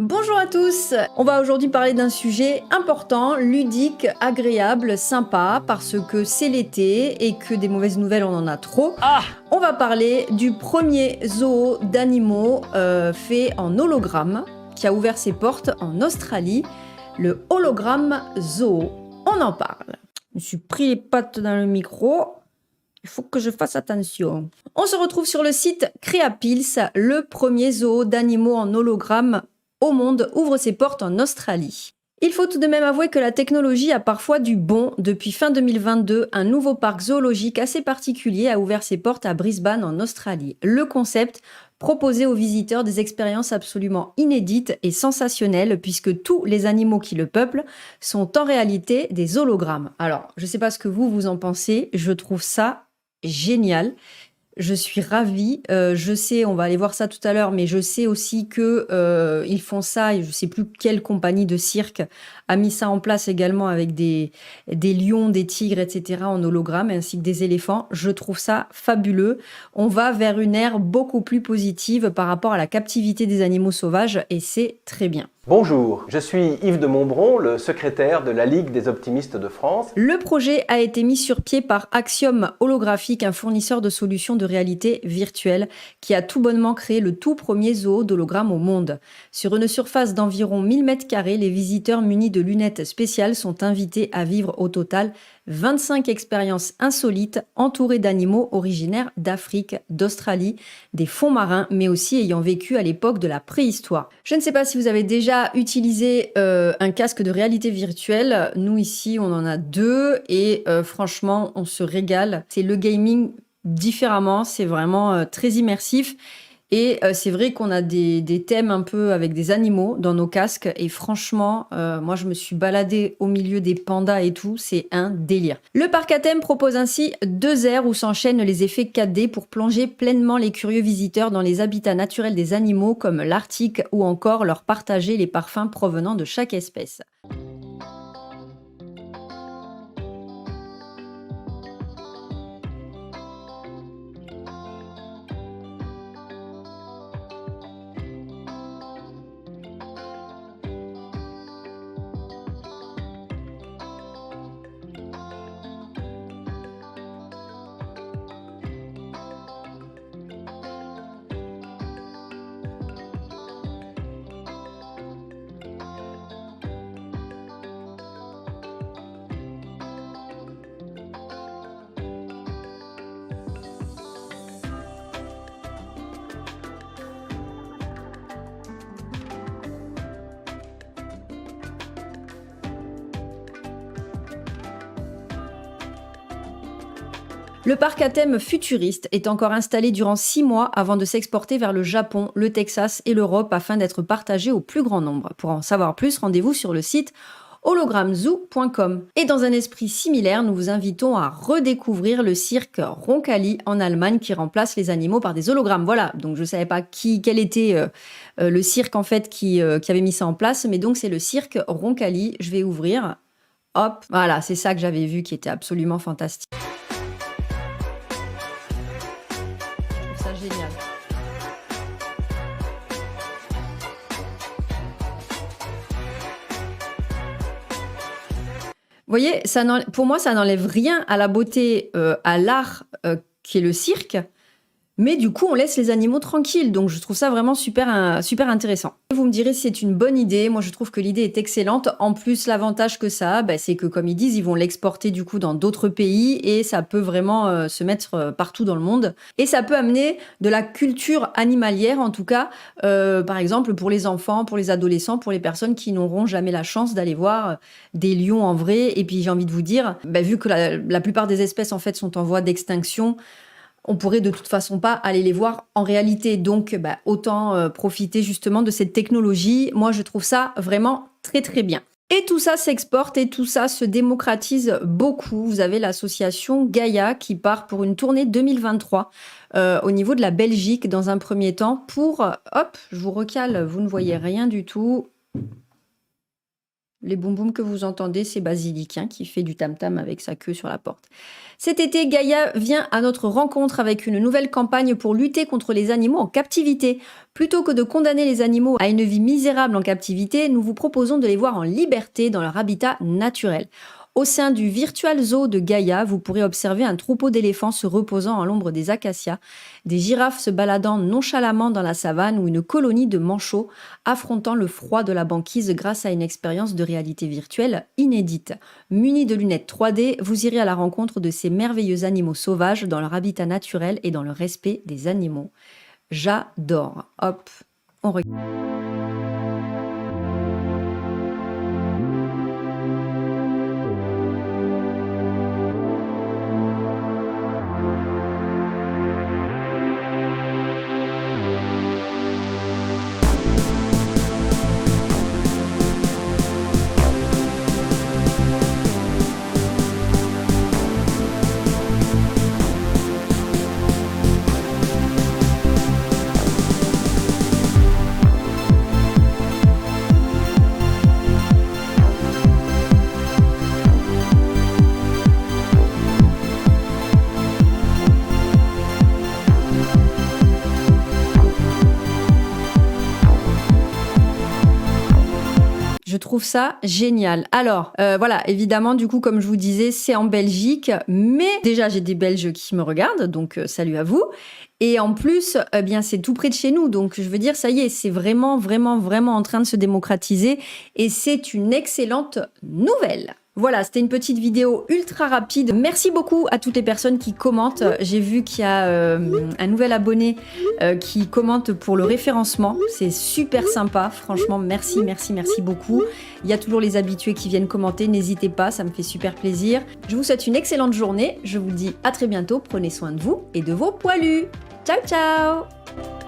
Bonjour à tous. On va aujourd'hui parler d'un sujet important, ludique, agréable, sympa, parce que c'est l'été et que des mauvaises nouvelles on en a trop. On va parler du premier zoo d'animaux fait en hologramme qui a ouvert ses portes en Australie, le Hologram Zoo. On en parle. Je me suis pris les pattes dans le micro. Il faut que je fasse attention. On se retrouve sur le site Creapills, le premier zoo d'animaux en hologramme au monde ouvre ses portes en Australie. Il faut tout de même avouer que la technologie a parfois du bon. Depuis fin 2022, un nouveau parc zoologique assez particulier a ouvert ses portes à Brisbane en Australie. Le concept, proposer aux visiteurs des expériences absolument inédites et sensationnelles puisque tous les animaux qui le peuplent sont en réalité des hologrammes. Alors, je ne sais pas ce que vous en pensez, je trouve ça génial. Je suis ravie. Je sais, on va aller voir ça tout à l'heure, mais je sais aussi que ils font ça, et je sais plus quelle compagnie de cirque a mis ça en place également avec des lions, des tigres, etc. en hologramme, ainsi que des éléphants. Je trouve ça fabuleux. On va vers une ère beaucoup plus positive par rapport à la captivité des animaux sauvages, et c'est très bien. Bonjour, je suis Yves de Montbron, le secrétaire de la Ligue des optimistes de France. Le projet a été mis sur pied par Axiom Holographique, un fournisseur de solutions de réalité virtuelle qui a tout bonnement créé le tout premier zoo d'hologramme au monde. Sur une surface d'environ 1000 m², les visiteurs munis de lunettes spéciales sont invités à vivre au total 25 expériences insolites entourées d'animaux originaires d'Afrique, d'Australie, des fonds marins, mais aussi ayant vécu à l'époque de la préhistoire. Je ne sais pas si vous avez déjà utilisé un casque de réalité virtuelle. Nous ici, on en a deux et franchement, on se régale. C'est le gaming différemment, c'est vraiment très immersif. Et c'est vrai qu'on a des thèmes un peu avec des animaux dans nos casques. Et franchement, moi, je me suis baladée au milieu des pandas et tout. C'est un délire. Le parc à thème propose ainsi 2 aires où s'enchaînent les effets 4D pour plonger pleinement les curieux visiteurs dans les habitats naturels des animaux comme l'Arctique ou encore leur partager les parfums provenant de chaque espèce. Le parc à thème futuriste est encore installé durant 6 mois avant de s'exporter vers le Japon, le Texas et l'Europe afin d'être partagé au plus grand nombre. Pour en savoir plus, rendez-vous sur le site hologramzoo.com. Et dans un esprit similaire, nous vous invitons à redécouvrir le cirque Roncalli en Allemagne qui remplace les animaux par des hologrammes. Voilà, donc je ne savais pas quel était le cirque en fait qui avait mis ça en place, mais donc c'est le cirque Roncalli. Je vais ouvrir. Hop, voilà, c'est ça que j'avais vu qui était absolument fantastique. Je trouve ça génial. Vous voyez, pour moi, ça n'enlève rien à la beauté, à l'art qui est le cirque. Mais du coup, on laisse les animaux tranquilles. Donc, je trouve ça vraiment super intéressant. Vous me direz si c'est une bonne idée. Moi, je trouve que l'idée est excellente. En plus, l'avantage que ça a, c'est que, comme ils disent, ils vont l'exporter du coup dans d'autres pays et ça peut vraiment se mettre partout dans le monde. Et ça peut amener de la culture animalière, en tout cas, par exemple, pour les enfants, pour les adolescents, pour les personnes qui n'auront jamais la chance d'aller voir des lions en vrai. Et puis, j'ai envie de vous dire, vu que la plupart des espèces, en fait, sont en voie d'extinction, on pourrait de toute façon pas aller les voir en réalité. Donc, autant profiter justement de cette technologie. Moi, je trouve ça vraiment très très bien. Et tout ça s'exporte et tout ça se démocratise beaucoup. Vous avez l'association Gaïa qui part pour une tournée 2023 au niveau de la Belgique dans un premier temps pour... hop, je vous recale, vous ne voyez rien du tout. Les boum boum que vous entendez, c'est Basilic qui fait du tam-tam avec sa queue sur la porte. Cet été, Gaïa vient à notre rencontre avec une nouvelle campagne pour lutter contre les animaux en captivité. Plutôt que de condamner les animaux à une vie misérable en captivité, nous vous proposons de les voir en liberté dans leur habitat naturel. Au sein du Virtual Zoo de Gaïa, vous pourrez observer un troupeau d'éléphants se reposant à l'ombre des acacias, des girafes se baladant nonchalamment dans la savane ou une colonie de manchots affrontant le froid de la banquise grâce à une expérience de réalité virtuelle inédite. Munis de lunettes 3D, vous irez à la rencontre de ces merveilleux animaux sauvages dans leur habitat naturel et dans le respect des animaux. J'adore. Hop, on regarde. Je trouve ça génial. Alors, voilà, évidemment, du coup, comme je vous disais, c'est en Belgique, mais déjà, j'ai des Belges qui me regardent, donc salut à vous. Et en plus, eh bien, c'est tout près de chez nous, donc je veux dire, ça y est, c'est vraiment, vraiment, vraiment en train de se démocratiser, et c'est une excellente nouvelle. Voilà, c'était une petite vidéo ultra rapide. Merci beaucoup à toutes les personnes qui commentent. J'ai vu qu'il y a un nouvel abonné qui commente pour le référencement. C'est super sympa. Franchement, merci, merci, merci beaucoup. Il y a toujours les habitués qui viennent commenter. N'hésitez pas, ça me fait super plaisir. Je vous souhaite une excellente journée. Je vous dis à très bientôt. Prenez soin de vous et de vos poilus. Ciao, ciao!